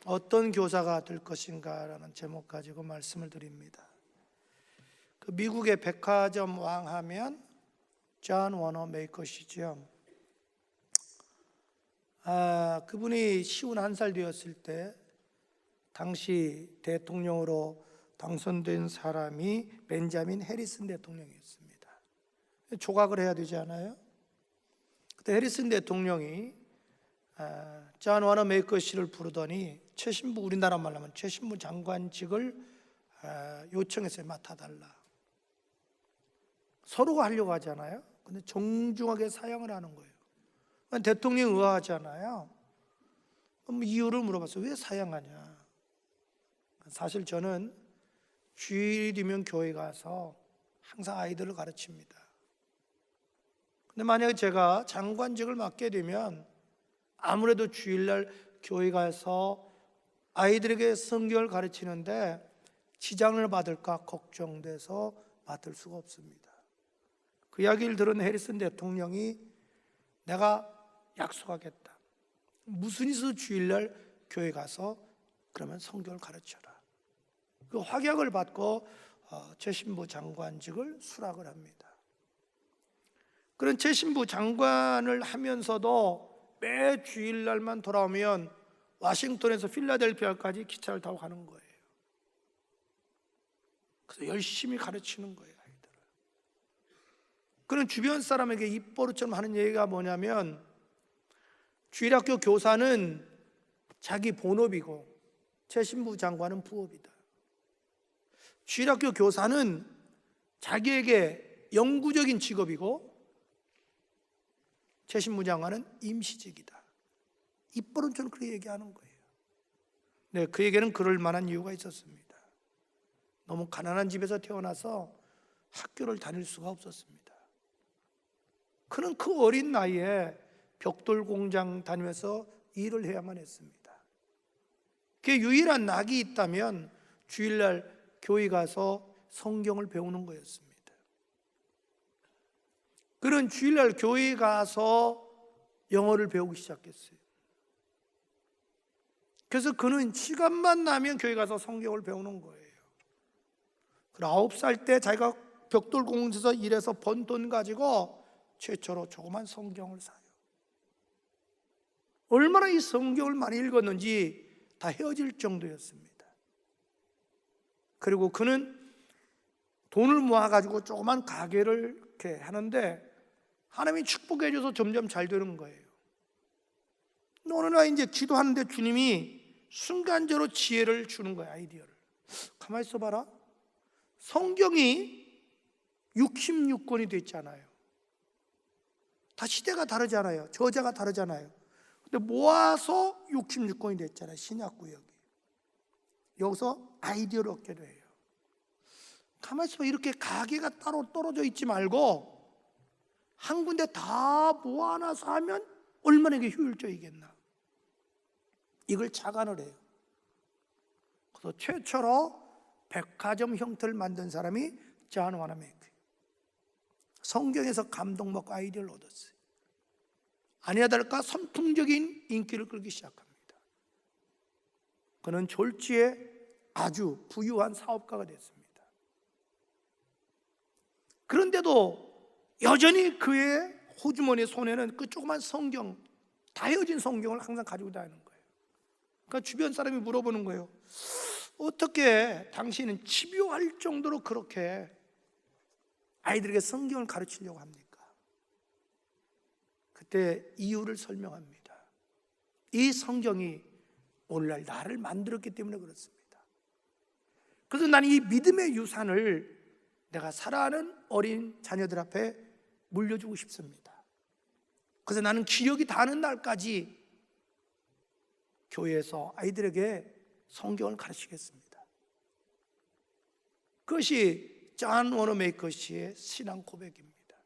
어떤 교사가 될 것인가라는 제목 가지고 말씀을 드립니다. 그 미국의 백화점 왕 하면 존 워너메이커시죠. 그분이 51살 되었을 때 당시 대통령으로 당선된 사람이 벤자민 해리슨 대통령이었습니다. 조각을 해야 되지 않아요? 그때 해리슨 대통령이 존 워너메이커 씨를 부르더니 최신부, 우리나라 말로 하면 최신부 장관직을 요청했어요. 맡아달라. 서로가 하려고 하잖아요. 근데 정중하게 사양을 하는 거예요. 대통령이 의아하잖아요. 이유를 물어봤어요. 왜 사양하냐? 사실 저는 주일이면 교회 가서 항상 아이들을 가르칩니다. 근데 만약에 제가 장관직을 맡게 되면 아무래도 주일날 교회 가서 아이들에게 성경을 가르치는데 지장을 받을까 걱정돼서 맡을 수가 없습니다. 그 이야기를 들은 해리슨 대통령이 내가 약속하겠다. 무슨 일로 주일날 교회 가서 그러면 성경을 가르쳐라. 그 확약을 받고 최신부 장관직을 수락을 합니다. 그런 최신부 장관을 하면서도 매 주일날만 돌아오면 워싱턴에서 필라델피아까지 기차를 타고 가는 거예요. 그래서 열심히 가르치는 거예요, 아이들을. 그런 주변 사람에게 입버릇처럼 하는 얘기가 뭐냐면 주일학교 교사는 자기 본업이고 최신부 장관은 부업이다. 주일학교 교사는 자기에게 영구적인 직업이고 최신부 장관은 임시직이다. 입버릇처럼 그렇게 얘기하는 거예요. 네, 그에게는 그럴 만한 이유가 있었습니다. 너무 가난한 집에서 태어나서 학교를 다닐 수가 없었습니다. 그는 그 어린 나이에 벽돌 공장 다니면서 일을 해야만 했습니다. 그게 유일한 낙이 있다면 주일날 교회 가서 성경을 배우는 거였습니다. 그는 주일날 교회 가서 영어를 배우기 시작했어요. 그래서 그는 시간만 나면 교회 가서 성경을 배우는 거예요. 9살 때 자기가 벽돌 공장에서 일해서 번 돈 가지고 최초로 조그만 성경을 사요. 얼마나 이 성경을 많이 읽었는지 다 헤어질 정도였습니다. 그리고 그는 돈을 모아가지고 조그만 가게를 이렇게 하는데 하나님이 축복해 줘서 점점 잘 되는 거예요. 어느 날 이제 기도하는데 주님이 순간적으로 지혜를 주는 거예요. 아이디어를. 가만히 있어봐라. 성경이 66권이 됐잖아요. 다 시대가 다르잖아요. 저자가 다르잖아요. 근데 모아서 66권이 됐잖아요. 신약구역이. 여기서 아이디어를 얻게 돼요. 가만히 있어봐. 이렇게 가게가 따로 떨어져 있지 말고 한 군데 다 모아놔서 하면 얼마나 이게 효율적이겠나. 이걸 착안을 해요. 그래서 최초로 백화점 형태를 만든 사람이 존 워너메이커예요. 성경에서 감동받고 아이디어를 얻었어요. 아니나 다를까 선풍적인 인기를 끌기 시작합니다. 그는 졸지에 아주 부유한 사업가가 됐습니다. 그런데도 여전히 그의 호주머니 손에는 그 조그만 성경, 다 헤어진 성경을 항상 가지고 다니는 거예요. 그러니까 주변 사람이 물어보는 거예요. 어떻게 당신은 집요할 정도로 그렇게 아이들에게 성경을 가르치려고 합니까? 그때 이유를 설명합니다. 이 성경이 오늘날 나를 만들었기 때문에 그렇습니다. 그래서 나는 이 믿음의 유산을 내가 사랑하는 어린 자녀들 앞에 물려주고 싶습니다. 그래서 나는 기력이 닿는 날까지 교회에서 아이들에게 성경을 가르치겠습니다. 그것이 존 워너메이커 씨의 신앙 고백입니다.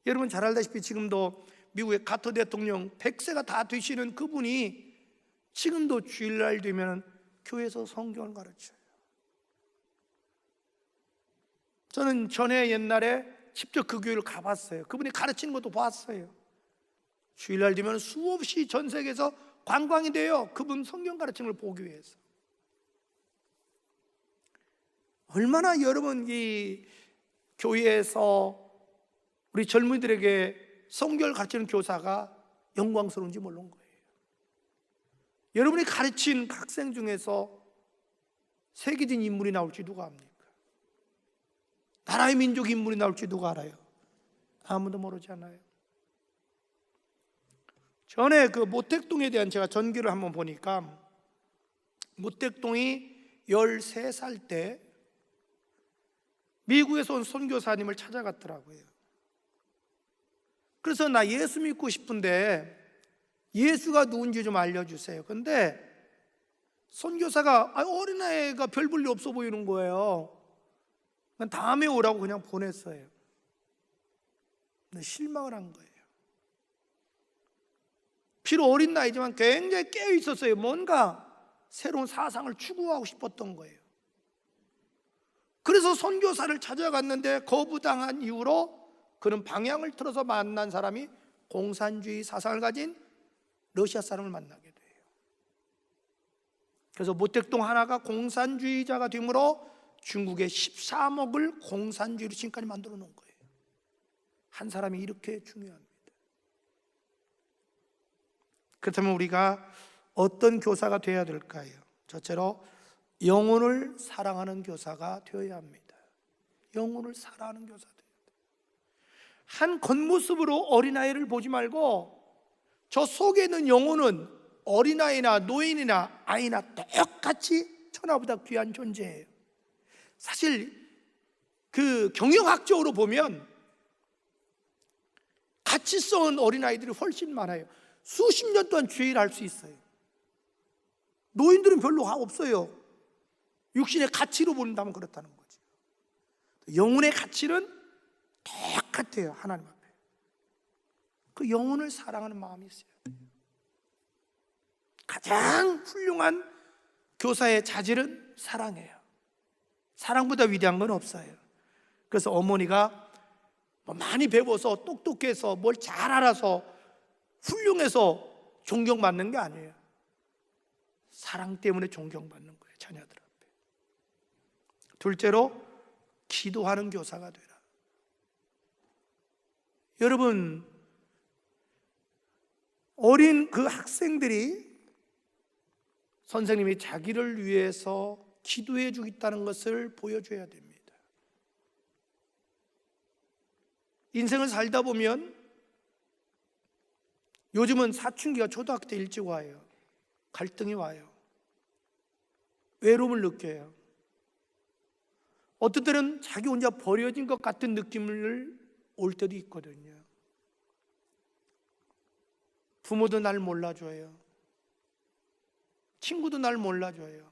여러분 잘 알다시피 지금도 미국의 카터 대통령 100세가 다 되시는 그분이 지금도 주일날 되면 교회에서 성경을 가르쳐요. 저는 전에 옛날에 직접 그 교회를 가봤어요. 그분이 가르치는 것도 봤어요. 주일날 되면 수없이 전 세계에서 관광이 돼요. 그분 성경 가르침을 보기 위해서. 얼마나 여러분 이 교회에서 우리 젊은이들에게 성경을 가르치는 교사가 영광스러운지 모르는 거예요. 여러분이 가르친 학생 중에서 세계적인 인물이 나올지 누가 압니까? 나라의 민족 인물이 나올지 누가 알아요? 아무도 모르잖아요. 전에 그 모택동에 대한 제가 전기를 한번 보니까, 모택동이 13살 때 미국에서 온 선교사님을 찾아갔더라고요. 그래서 나 예수 믿고 싶은데 예수가 누군지 좀 알려주세요. 근데 선교사가 어린아이가 별 볼일 없어 보이는 거예요. 다음에 오라고 그냥 보냈어요. 근데 실망을 한 거예요. 비록 어린 나이지만 굉장히 깨어 있었어요. 뭔가 새로운 사상을 추구하고 싶었던 거예요. 그래서 선교사를 찾아갔는데 거부당한 이후로 그는 방향을 틀어서 만난 사람이 공산주의 사상을 가진 러시아 사람을 만나게 돼요. 그래서 모택동 하나가 공산주의자가 되므로 중국의 13억을 공산주의로 지금까지 만들어 놓은 거예요. 한 사람이 이렇게 중요합니다. 그렇다면 우리가 어떤 교사가 되어야 될까요? 첫째로 영혼을 사랑하는 교사가 되어야 합니다. 영혼을 사랑하는 교사 되어야 돼요. 한 겉모습으로 어린아이를 보지 말고 저 속에 있는 영혼은 어린아이나 노인이나 아이나 똑같이 천하보다 귀한 존재예요. 사실 그 경영학적으로 보면 가치성은 어린아이들이 훨씬 많아요. 수십 년 동안 죄를 할 수 있어요. 노인들은 별로 없어요. 육신의 가치로 본다면 그렇다는 거죠. 영혼의 가치는 똑같아요. 하나님 앞에. 그 영혼을 사랑하는 마음이 있어요. 가장 훌륭한 교사의 자질은 사랑이에요. 사랑보다 위대한 건 없어요. 그래서 어머니가 많이 배워서 똑똑해서 뭘 잘 알아서 훌륭해서 존경받는 게 아니에요. 사랑 때문에 존경받는 거예요. 자녀들 앞에. 둘째로 기도하는 교사가 되라. 여러분, 어린 그 학생들이 선생님이 자기를 위해서 기도해 주겠다는 것을 보여줘야 됩니다. 인생을 살다 보면 요즘은 사춘기가 초등학교 때 일찍 와요. 갈등이 와요. 외로움을 느껴요. 어떤 때는 자기 혼자 버려진 것 같은 느낌을 올 때도 있거든요. 부모도 날 몰라줘요. 친구도 날 몰라줘요.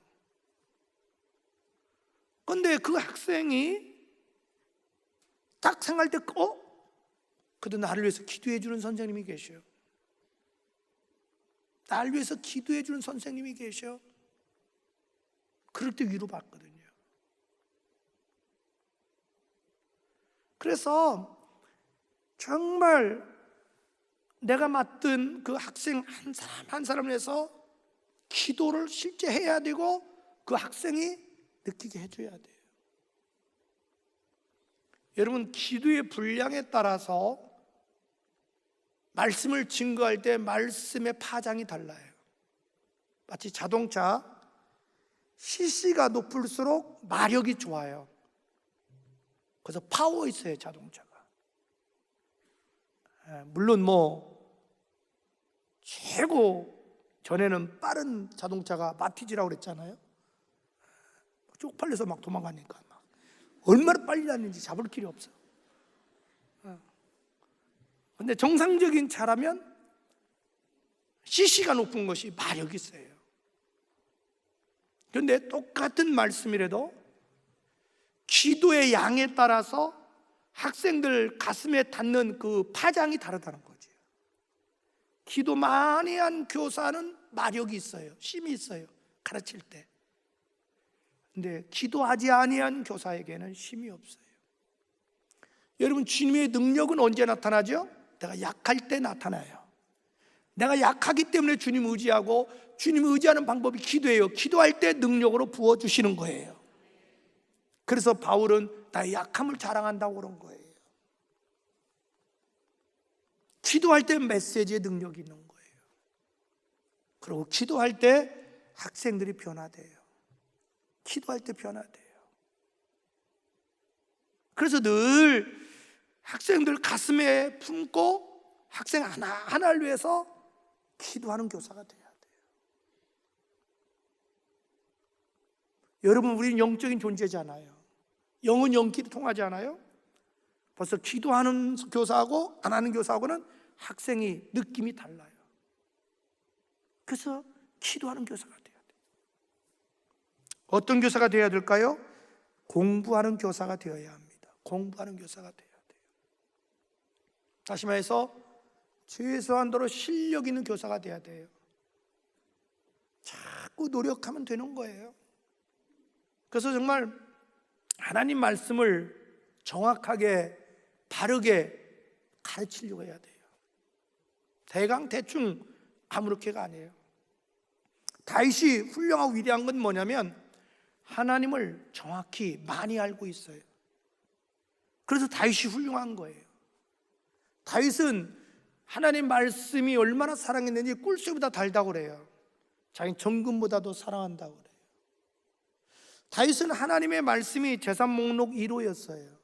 그런데 그 학생이 딱 생각할 때 그래도 나를 위해서 기도해 주는 선생님이 계셔요. 나를 위해서 기도해 주는 선생님이 계셔. 그럴 때 위로받거든요. 그래서 정말 내가 맡은 그 학생 한 사람 한 사람을 위해서 기도를 실제 해야 되고 그 학생이 느끼게 해줘야 돼요. 여러분, 기도의 분량에 따라서 말씀을 증거할 때 말씀의 파장이 달라요. 마치 자동차 CC가 높을수록 마력이 좋아요. 그래서 파워 있어요, 자동차가. 물론 최고 전에는 빠른 자동차가 마티즈라고 그랬잖아요. 쪽팔려서 막 도망가니까 얼마나 빨리 다니는지 잡을 길이 없어. 근데 정상적인 차라면 CC가 높은 것이 마력이 있어요. 그런데 똑같은 말씀이라도 기도의 양에 따라서 학생들 가슴에 닿는 그 파장이 다르다는 거죠. 기도 많이 한 교사는 마력이 있어요. 힘이 있어요. 가르칠 때. 근데 기도하지 아니한 교사에게는 힘이 없어요. 여러분, 주님의 능력은 언제 나타나죠? 내가 약할 때 나타나요. 내가 약하기 때문에 주님 의지하고, 주님 의지하는 방법이 기도예요. 기도할 때 능력으로 부어주시는 거예요. 그래서 바울은 나의 약함을 자랑한다고 그런 거예요. 기도할 때 메시지의 능력이 있는 거예요. 그리고 기도할 때 학생들이 변화돼요. 기도할 때 변화돼요. 그래서 늘 학생들 가슴에 품고 학생 하나를 위해서 기도하는 교사가 돼야 돼요. 여러분, 우리는 영적인 존재잖아요. 영은 영끼리 통하지 않아요? 벌써 기도하는 교사하고 안 하는 교사하고는 학생이 느낌이 달라요. 그래서 기도하는 교사가 돼야 돼요. 어떤 교사가 되어야 될까요? 공부하는 교사가 되어야 합니다. 공부하는 교사가 되어야 돼요. 다시 말해서 최소한도로 실력 있는 교사가 되어야 돼요. 자꾸 노력하면 되는 거예요. 그래서 정말 하나님 말씀을 정확하게 바르게 가르치려고 해야 돼요. 대충 아무렇게가 아니에요. 다윗이 훌륭하고 위대한 건 뭐냐면 하나님을 정확히 많이 알고 있어요. 그래서 다윗이 훌륭한 거예요. 다윗은 하나님 말씀이 얼마나 사랑했는지 꿀수보다 달다고 그래요. 자기 정금보다도 사랑한다고 그래요. 다윗은 하나님의 말씀이 재산 목록 1호였어요.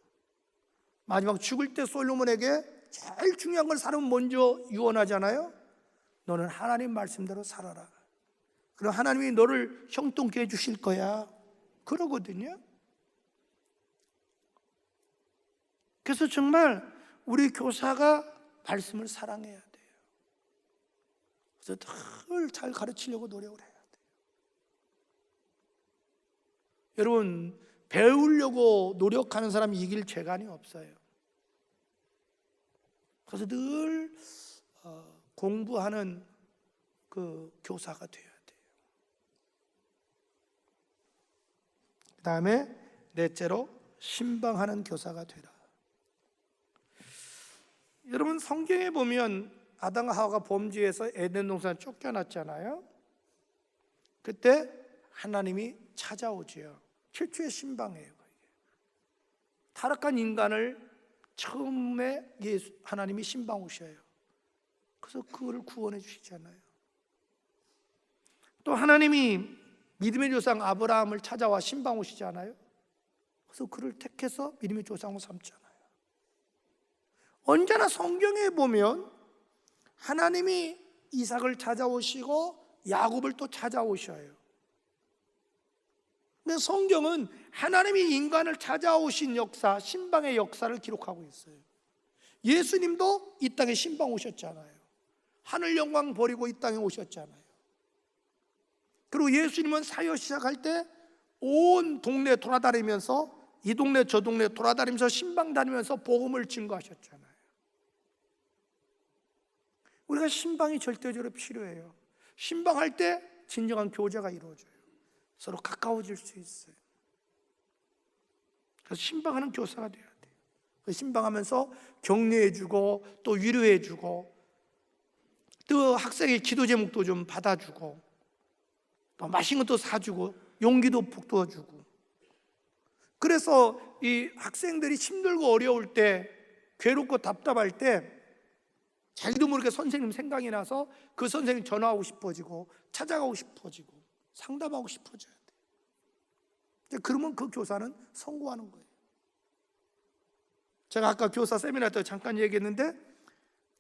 마지막 죽을 때 솔로몬에게 제일 중요한 걸 사람은 먼저 유언하잖아요. 너는 하나님 말씀대로 살아라. 그럼 하나님이 너를 형통케 해주실 거야. 그러거든요. 그래서 정말 우리 교사가 말씀을 사랑해야 돼요. 그래서 늘 잘 가르치려고 노력을 해야 돼요. 여러분, 배우려고 노력하는 사람이 이길 재간이 없어요. 그래서 늘 공부하는 그 교사가 돼야 돼요. 그 다음에 넷째로 신방하는 교사가 되라. 여러분, 성경에 보면 아담과 하와가 범죄해서 에덴 동산에 쫓겨났잖아요. 그때 하나님이 찾아오지요. 최초의 신방이에요. 타락한 인간을 처음에 하나님이 신방 오셔요. 그래서 그거를 구원해 주시잖아요. 또 하나님이 믿음의 조상 아브라함을 찾아와 신방 오시잖아요. 그래서 그를 택해서 믿음의 조상으로 삼잖아요. 언제나 성경에 보면 하나님이 이삭을 찾아오시고 야곱을 또 찾아오셔요. 근데 성경은 하나님이 인간을 찾아오신 역사, 신방의 역사를 기록하고 있어요. 예수님도 이 땅에 신방 오셨잖아요. 하늘 영광 버리고 이 땅에 오셨잖아요. 그리고 예수님은 사역 시작할 때 온 동네 돌아다니면서 이 동네 저 동네 돌아다니면서 신방 다니면서 복음을 증거하셨잖아요. 우리가 신방이 절대적으로 필요해요. 신방할 때 진정한 교제가 이루어져요. 서로 가까워질 수 있어요. 그래서 신방하는 교사가 돼야 돼요. 신방하면서 격려해주고 또 위로해주고 또 학생의 기도 제목도 좀 받아주고 또 맛있는 것도 사주고 용기도 북돋아주고. 그래서 이 학생들이 힘들고 어려울 때, 괴롭고 답답할 때 자기도 모르게 선생님 생각이 나서 그 선생님 전화하고 싶어지고 찾아가고 싶어지고 상담하고 싶어져야 돼. 그러면 그 교사는 성공하는 거예요. 제가 아까 교사 세미나 때 잠깐 얘기했는데,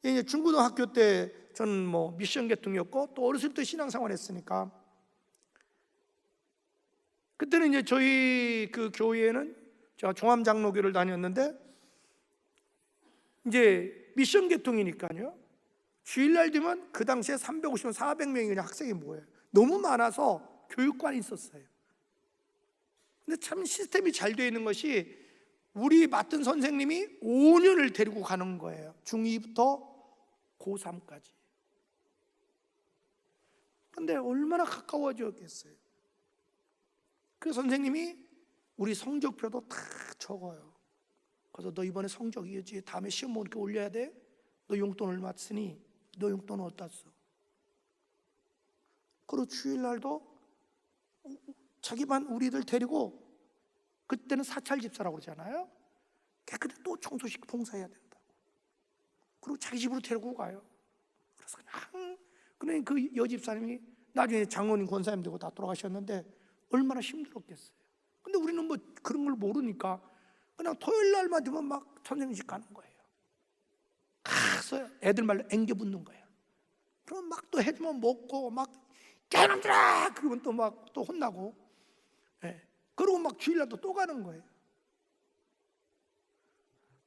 이제 중고등학교 때 저는 미션 계통이었고 또 어렸을 때 신앙생활 했으니까, 그때는 이제 저희 그 교회에는 제가 종합장로교를 다녔는데 이제 미션 계통이니까요. 주일날 되면 그 당시에 350명, 400명이 그냥 학생이 모여요. 너무 많아서 교육관이 있었어요. 근데 참 시스템이 잘 되어 있는 것이 우리 맡은 선생님이 5년을 데리고 가는 거예요. 중2부터 고3까지. 근데 얼마나 가까워졌겠어요. 그 선생님이 우리 성적표도 다 적어요. 그래서 너 이번에 성적이지, 다음에 시험 보니까 올려야 돼. 너 용돈 얼마 쓰니? 너 용돈 어디다 써? 그리고 주일날도 자기만 우리들 데리고, 그때는 사찰 집사라고 그러잖아요. 깨끗이 또 청소식 봉사해야 된다고. 그리고 자기 집으로 데리고 가요. 그래서 그냥 그 여집사님이 나중에 장로님 권사님 되고 다 돌아가셨는데 얼마나 힘들었겠어요. 근데 우리는 뭐 그런 걸 모르니까 그냥 토요일 날만 되면 막 선생님식 가는 거예요. 가서 애들 말로 앵겨 붙는 거예요. 그럼 막 또 해주면 먹고, 막 개놈들아 그러면 또 막 또 혼나고, 그러고 막 주일날도 또 가는 거예요.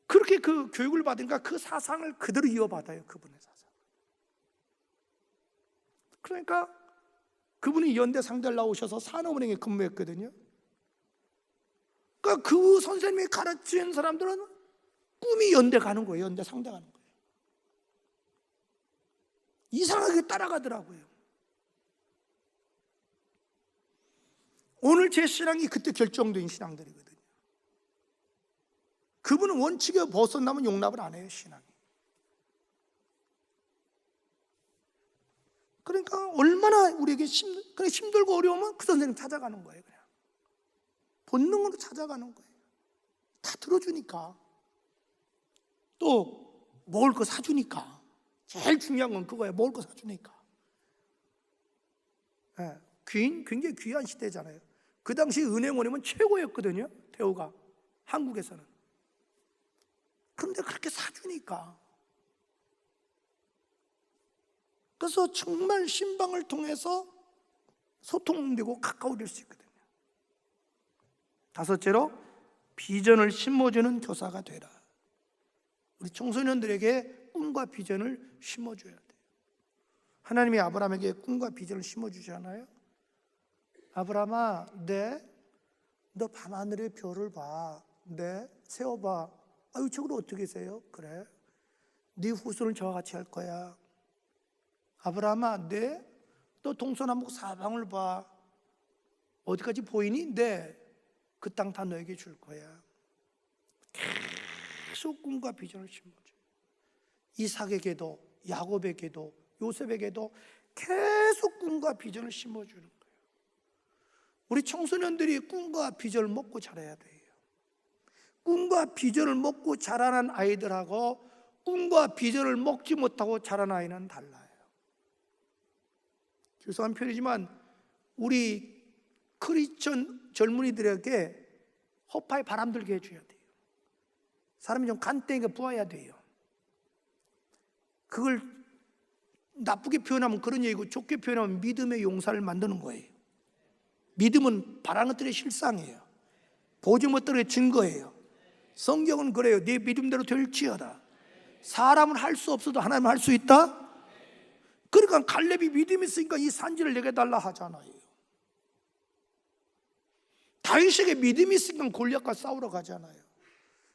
그렇게 그 교육을 받으니까 그 사상을 그대로 이어받아요. 그분의 사상. 그러니까 그분이 연대 상대를 나오셔서 산업은행에 근무했거든요. 그러니까 그 선생님이 가르친 사람들은 꿈이 연대 가는 거예요. 연대 상대 가는 거예요. 이상하게 따라가더라고요. 오늘 제 신앙이 그때 결정된 신앙들이거든요. 그분은 원칙에 벗어나면 용납을 안 해요, 신앙이. 그러니까 얼마나 우리에게 힘들고 어려우면 그 선생님 찾아가는 거예요. 그냥 본능으로 찾아가는 거예요. 다 들어주니까, 또 먹을 거 사주니까. 제일 중요한 건 그거예요. 먹을 거 사주니까. 굉장히 귀한 시대잖아요. 그 당시 은행원이면 최고였거든요, 대우가, 한국에서는. 그런데 그렇게 사주니까. 그래서 정말 신방을 통해서 소통되고 가까워질 수 있거든요. 다섯째로, 비전을 심어주는 교사가 되라. 우리 청소년들에게 꿈과 비전을 심어줘야 돼요. 하나님이 아브라함에게 꿈과 비전을 심어주잖아요. 아브라함아, 너 밤하늘의 별을 봐. 세어봐. 아유, 저걸 어떻게 세요? 그래, 네 후손을 저와 같이 할 거야. 아브라함아, 너 동서남북 사방을 봐. 어디까지 보이니? 그 땅 다 너에게 줄 거야. 계속 꿈과 비전을 심어줘. 이삭에게도, 야곱에게도, 요셉에게도 계속 꿈과 비전을 심어주는 거예요. 우리 청소년들이 꿈과 비전을 먹고 자라야 돼요. 꿈과 비전을 먹고 자라는 아이들하고 꿈과 비전을 먹지 못하고 자란 아이는 달라요. 죄송한 표현이지만 우리 크리스천 젊은이들에게 허파에 바람 들게 해줘야 돼요. 사람이 좀 간땡이가 부어야 돼요. 그걸 나쁘게 표현하면 그런 얘기고, 좋게 표현하면 믿음의 용사를 만드는 거예요. 믿음은 바라는 것들의 실상이에요. 보지 못하는 증거예요. 성경은 그래요. 네 믿음대로 될지어다. 사람은 할 수 없어도 하나님은 할 수 있다. 그러니까 갈렙이 믿음이 있으니까 이 산지를 내게 달라 하잖아요. 다윗에게 믿음이 있으니까 골리앗과 싸우러 가잖아요.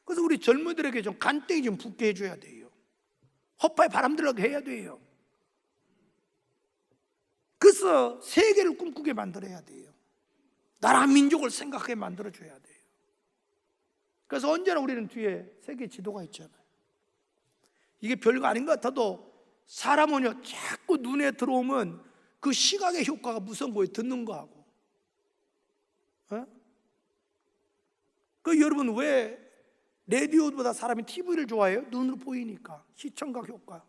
그래서 우리 젊은이들에게 좀 간땡이 좀 붙게 해줘야 돼요. 허파에 바람 들게 해야 돼요. 그래서 세계를 꿈꾸게 만들어야 돼요. 나라 민족을 생각하게 만들어줘야 돼요. 그래서 언제나 우리는 뒤에 세계 지도가 있잖아요. 이게 별거 아닌 것 같아도 사람은요, 자꾸 눈에 들어오면 그 시각의 효과가 무서운 거예요. 듣는 거하고. 그 여러분, 왜 라디오보다 사람이 TV를 좋아해요? 눈으로 보이니까. 시청각 효과.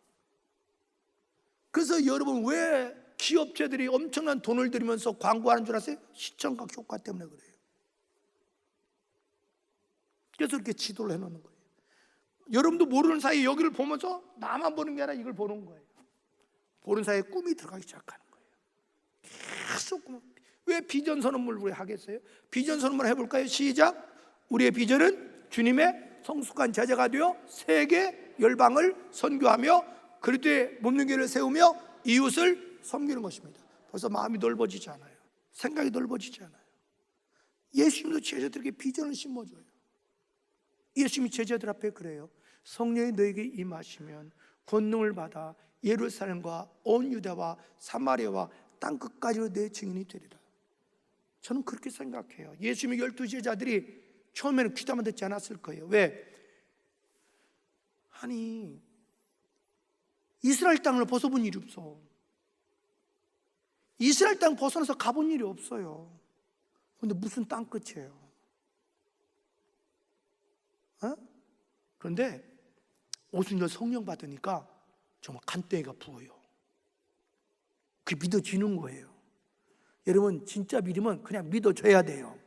그래서 여러분, 왜 기업체들이 엄청난 돈을 들이면서 광고하는 줄 아세요? 시청각 효과 때문에 그래요. 그래서 이렇게 지도를 해놓는 거예요. 여러분도 모르는 사이에 여기를 보면서 나만 보는 게 아니라 이걸 보는 거예요. 보는 사이에 꿈이 들어가기 시작하는 거예요. 계속 왜 비전 선언문을 우리 하겠어요? 비전 선언문 해볼까요? 시작. 우리의 비전은 주님의 성숙한 제자가 되어 세계 열방을 선교하며 그리스도의 몸뚱이를 세우며 이웃을 섬기는 것입니다. 벌써 마음이 넓어지지 않아요. 생각이 넓어지지 않아요. 예수님도 제자들에게 비전을 심어줘요. 예수님이 제자들 앞에 그래요. 성령이 너에게 임하시면 권능을 받아 예루살렘과 온 유다와 사마리아와 땅끝까지로 내 증인이 되리라. 저는 그렇게 생각해요. 예수님의 12 제자들이 처음에는 귀담아 듣지 않았을 거예요. 왜? 아니, 이스라엘 땅을 벗어본 일이 없어. 이스라엘 땅 벗어나서 가본 일이 없어요. 근데 무슨 땅끝이에요? 그런데 오순절 성령 받으니까 정말 간땡이가 부어요. 그게 믿어지는 거예요. 여러분, 진짜 믿음은 그냥 믿어줘야 돼요.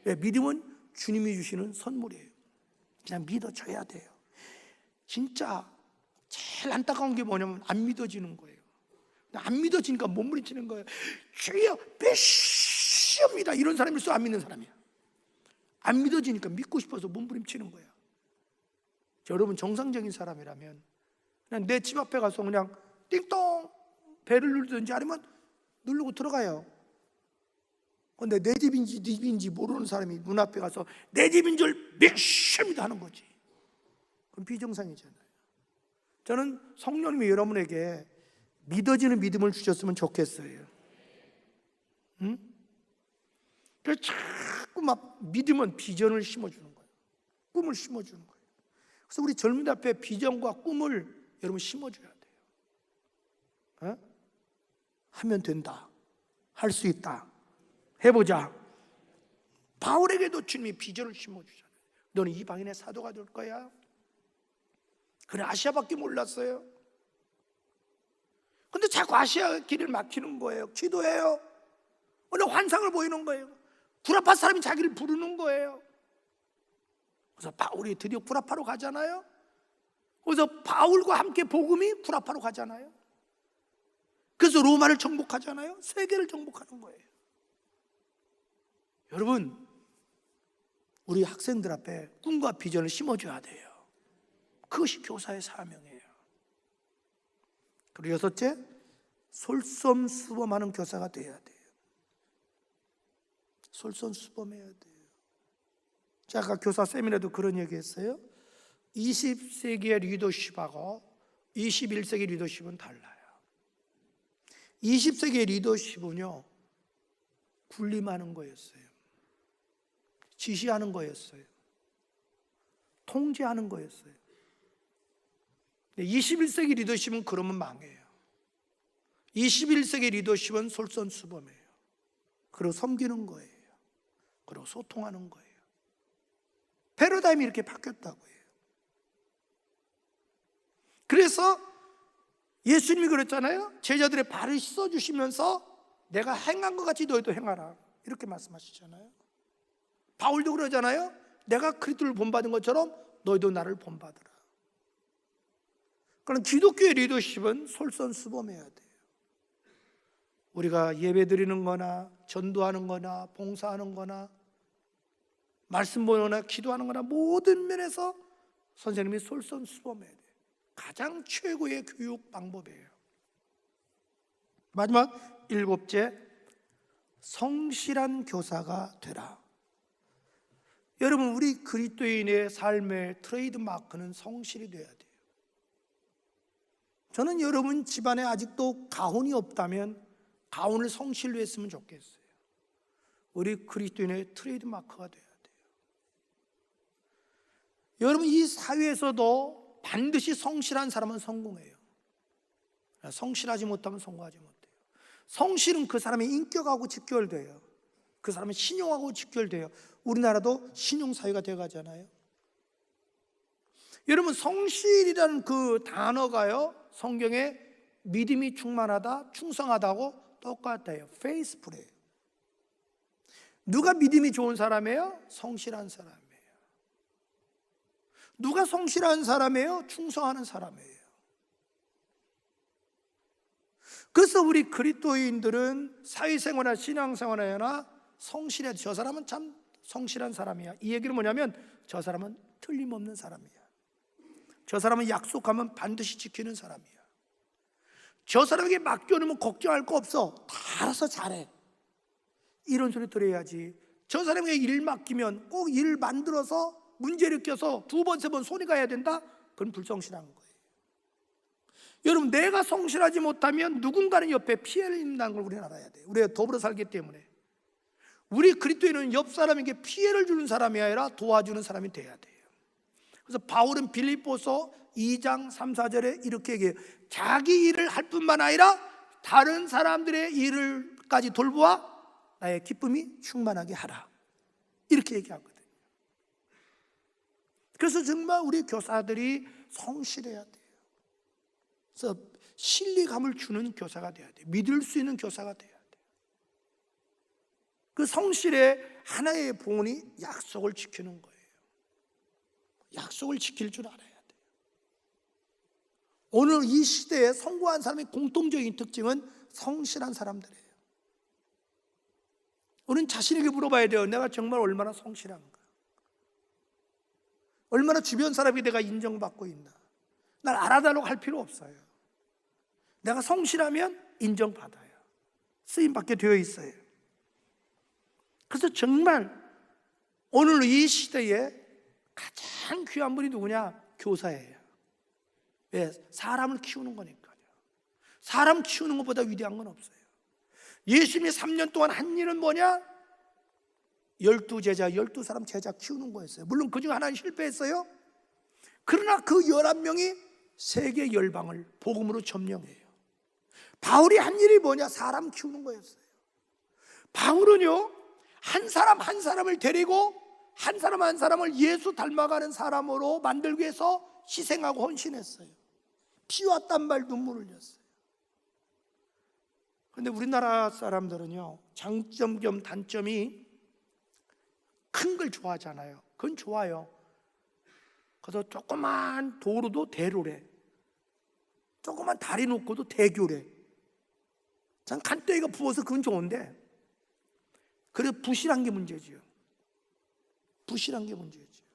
믿음은 주님이 주시는 선물이에요. 그냥 믿어줘야 돼요. 진짜 제일 안타까운 게 뭐냐면 안 믿어지는 거예요. 안 믿어지니까 몸부림치는 거예요. 주여 메시아입니다. 이런 사람일수록 안 믿는 사람이야. 안 믿어지니까 믿고 싶어서 몸부림치는 거야. 여러분, 정상적인 사람이라면 그냥 내 집 앞에 가서 그냥 띵동 배를 누르든지 아니면 누르고 들어가요. 근데 내 집인지 네 집인지 모르는 사람이 문 앞에 가서 내 집인 줄 메시아입니다 하는 거지. 그럼 비정상이잖아요. 저는 성령님이 여러분에게 믿어지는 믿음을 주셨으면 좋겠어요. 그래서 자꾸 막 믿으면 비전을 심어주는 거예요. 꿈을 심어주는 거예요. 그래서 우리 젊은이들 앞에 비전과 꿈을 여러분 심어줘야 돼요. 하면 된다. 할 수 있다. 해보자. 바울에게도 주님이 비전을 심어주잖아요. 너는 이방인의 사도가 될 거야. 그래, 아시아밖에 몰랐어요. 근데 자꾸 아시아 길을 막히는 거예요. 기도해요. 오늘 환상을 보이는 거예요. 구라파 사람이 자기를 부르는 거예요. 그래서 바울이 드디어 구라파로 가잖아요. 그래서 바울과 함께 복음이 구라파로 가잖아요. 그래서 로마를 정복하잖아요. 세계를 정복하는 거예요. 여러분, 우리 학생들 앞에 꿈과 비전을 심어줘야 돼요. 그것이 교사의 사명이에요. 그리고 여섯째, 솔선수범하는 교사가 돼야 돼요. 솔선수범해야 돼요. 제가 아까 교사 세미나도 그런 얘기 했어요. 20세기의 리더십하고 21세기 리더십은 달라요. 20세기의 리더십은요, 군림하는 거였어요. 지시하는 거였어요. 통제하는 거였어요. 21세기 리더십은 그러면 망해요. 21세기 리더십은 솔선수범해요. 그리고 섬기는 거예요. 그리고 소통하는 거예요. 패러다임이 이렇게 바뀌었다고요. 그래서 예수님이 그랬잖아요. 제자들의 발을 씻어주시면서 내가 행한 것 같이 너희도 행하라, 이렇게 말씀하시잖아요. 바울도 그러잖아요. 내가 그리스도를 본받은 것처럼 너희도 나를 본받으라. 그럼 기독교의 리더십은 솔선수범해야 돼요. 우리가 예배 드리는 거나 전도하는 거나 봉사하는 거나 말씀 보거나 기도하는 거나 모든 면에서 선생님이 솔선수범해야 돼요. 가장 최고의 교육 방법이에요. 마지막 일곱째, 성실한 교사가 되라. 여러분, 우리 그리스도인의 삶의 트레이드 마크는 성실이 돼야 돼요. 저는 여러분 집안에 아직도 가훈이 없다면 가훈을 성실로 했으면 좋겠어요. 우리 그리스도인의 트레이드 마크가 돼야 돼요. 여러분, 이 사회에서도 반드시 성실한 사람은 성공해요. 성실하지 못하면 성공하지 못해요. 성실은 그 사람의 인격하고 직결돼요. 그 사람의 신용하고 직결돼요. 우리나라도 신용사회가 돼가잖아요. 여러분, 성실이라는 그 단어가요, 성경에 믿음이 충만하다, 충성하다고 똑같아요. faithful이에요. 누가 믿음이 좋은 사람이에요? 성실한 사람이에요. 누가 성실한 사람이에요? 충성하는 사람이에요. 그래서 우리 그리스도인들은 사회생활이나 신앙생활이나 성실해도 저 사람은 참 성실한 사람이야, 이 얘기는 뭐냐면 저 사람은 틀림없는 사람이야. 저 사람은 약속하면 반드시 지키는 사람이야. 저 사람에게 맡겨놓으면 걱정할 거 없어, 다 알아서 잘해, 이런 소리 들어야지. 저 사람에게 일 맡기면 꼭 일 만들어서 문제를 껴서 두 번, 세 번 손이 가야 된다? 그건 불성실한 거예요. 여러분, 내가 성실하지 못하면 누군가는 옆에 피해를 입는다는 걸 우리는 알아야 돼요. 우리가 더불어 살기 때문에. 우리 그리스도인은 옆 사람에게 피해를 주는 사람이 아니라 도와주는 사람이 돼야 돼요. 그래서 바울은 빌립보서 2장 3, 4절에 이렇게 얘기해요. 자기 일을 할 뿐만 아니라 다른 사람들의 일을까지 돌보아 나의 기쁨이 충만하게 하라, 이렇게 얘기하거든요. 그래서 정말 우리 교사들이 성실해야 돼요. 그래서 신뢰감을 주는 교사가 돼야 돼요. 믿을 수 있는 교사가 돼야 돼요. 그 성실의 하나의 본이 약속을 지키는 거예요. 약속을 지킬 줄 알아야 돼요. 오늘 이 시대에 성공한 사람의 공통적인 특징은 성실한 사람들이에요. 우리는 자신에게 물어봐야 돼요. 내가 정말 얼마나 성실한가? 얼마나 주변 사람이 내가 인정받고 있나? 날 알아달라고 할 필요 없어요. 내가 성실하면 인정받아요. 쓰임받게 되어 있어요. 그래서 정말 오늘 이 시대에 가장 귀한 분이 누구냐? 교사예요. 왜? 사람을 키우는 거니까요. 사람 키우는 것보다 위대한 건 없어요. 예수님이 3년 동안 한 일은 뭐냐? 12사람 제자 키우는 거였어요. 물론 그 중 하나는 실패했어요. 그러나 그 11명이 세계 열방을 복음으로 점령해요. 바울이 한 일이 뭐냐? 사람 키우는 거였어요. 바울은요, 한 사람 한 사람을 데리고 한 사람 한 사람을 예수 닮아가는 사람으로 만들기 위해서 희생하고 헌신했어요. 피와 땀발 눈물을 흘렸어요. 그런데 우리나라 사람들은요, 장점 겸 단점이 큰 걸 좋아하잖아요. 그건 좋아요. 그래서 조그만 도로도 대로래, 조그만 다리 놓고도 대교래. 전 간대기가 부어서 그건 좋은데, 그래서 부실한 게 문제지요. 부실한 게 문제지요.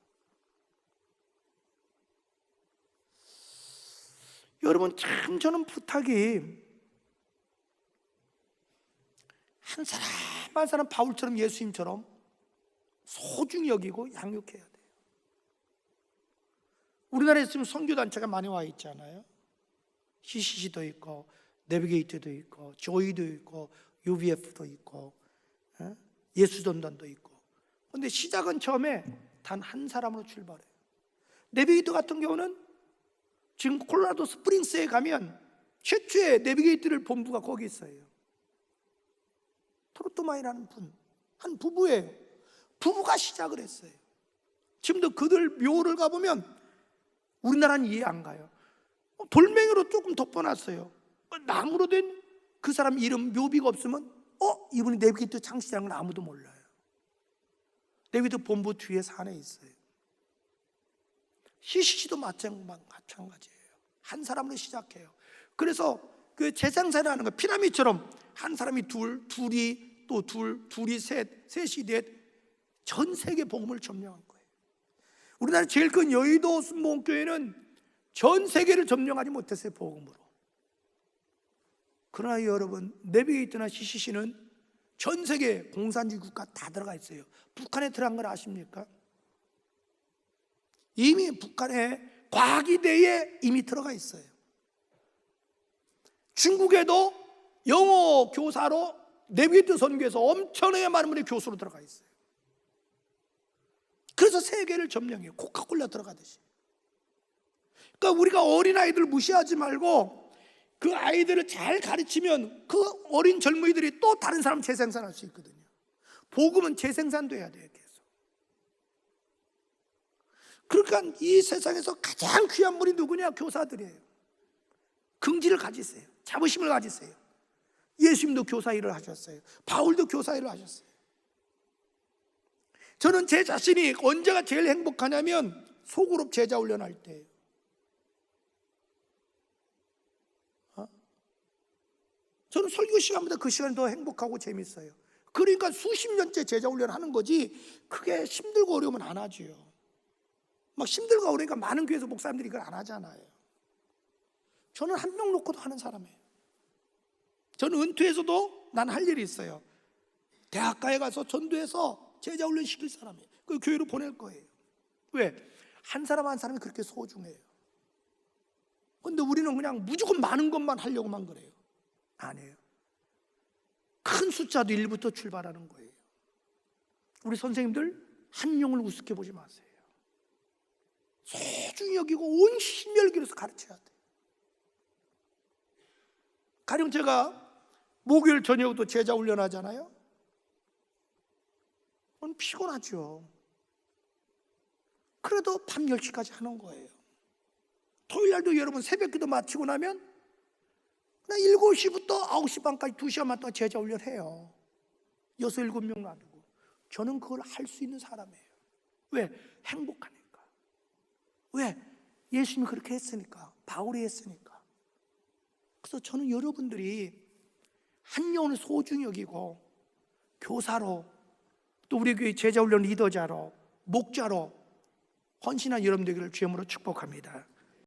여러분, 참 저는 부탁이, 한 사람 한 사람 바울처럼 예수님처럼 소중히 여기고 양육해야 돼요. 우리나라에 지금 선교단체가 많이 와 있잖아요. CCC도 있고, 내비게이터도 있고, 조이도 있고, UBF도 있고, 예수전단도 있고. 그런데 시작은 처음에 단 한 사람으로 출발해요. 내비게이터 같은 경우는 지금 콜로라도 스프링스에 가면 최초의 내비게이터를 본부가 거기 있어요. 트로트마이라는 분, 한 부부예요. 부부가 시작을 했어요. 지금도 그들 묘를 가보면 우리나라는 이해 안 가요. 돌멩이로 조금 덮어놨어요. 나무로 된 그 사람 이름 묘비가 없으면 이분이 내비게이터 창시자는 걸 아무도 몰라요. 내비게이터 본부 뒤에 산에 있어요. CCC도 마찬가지예요. 한 사람으로 시작해요. 그래서 그 재생산을 하는 거, 피라미드처럼 한 사람이 둘이 또 둘이 셋이 넷, 전 세계 복음을 점령한 거예요. 우리나라 제일 큰 여의도 순복음교회는 전 세계를 점령하지 못했어요, 복음으로. 그러나 여러분, 내비게이터나 CCC는 전 세계 공산주의 국가 다 들어가 있어요. 북한에 들어간 걸 아십니까? 이미 북한에 과기대에 이미 들어가 있어요. 중국에도 영어 교사로 내비게이터 선교에서 엄청나게 많은 분이 교수로 들어가 있어요. 그래서 세계를 점령해요. 코카콜라 들어가듯이. 그러니까 우리가 어린아이들 무시하지 말고 그 아이들을 잘 가르치면 그 어린 젊은이들이 또 다른 사람 재생산할 수 있거든요. 복음은 재생산돼야 돼요, 계속. 그러니까 이 세상에서 가장 귀한 분이 누구냐? 교사들이에요. 긍지를 가지세요. 자부심을 가지세요. 예수님도 교사 일을 하셨어요. 바울도 교사 일을 하셨어요. 저는 제 자신이 언제가 제일 행복하냐면 소그룹 제자 훈련할 때예요. 저는 설교 시간보다 그 시간이 더 행복하고 재밌어요. 그러니까 수십 년째 제자 훈련하는 거지, 그게 힘들고 어려우면 안 하지요. 막 힘들고 어려우니까 많은 교회에서 목사님들이 이걸 안 하잖아요. 저는 한 명 놓고도 하는 사람이에요. 저는 은퇴해서도 난 할 일이 있어요. 대학가에 가서 전도해서 제자 훈련 시킬 사람이에요. 그 교회로 보낼 거예요. 왜? 한 사람 한 사람이 그렇게 소중해요. 근데 우리는 그냥 무조건 많은 것만 하려고만 그래요. 아니에요. 큰 숫자도 1부터 출발하는 거예요. 우리 선생님들 한 영을 우습게 보지 마세요. 소중히 여기고 온 힘을 기울여서 가르쳐야 돼요. 가령 제가 목요일 저녁도 제자 훈련하잖아요. 피곤하죠. 그래도 밤 10시까지 하는 거예요. 토요일 날도 여러분 새벽기도 마치고 나면 7시부터 9시 반까지 2시간만 동안 제자 훈련해요. 6, 7명 놔두고. 저는 그걸 할 수 있는 사람이에요. 왜? 행복하니까. 왜? 예수님이 그렇게 했으니까. 바울이 했으니까. 그래서 저는 여러분들이 한 영혼을 소중히 여기고 교사로, 또 우리 교회 제자훈련 리더자로, 목자로 헌신한 여러분 되기를 주님으로 축복합니다.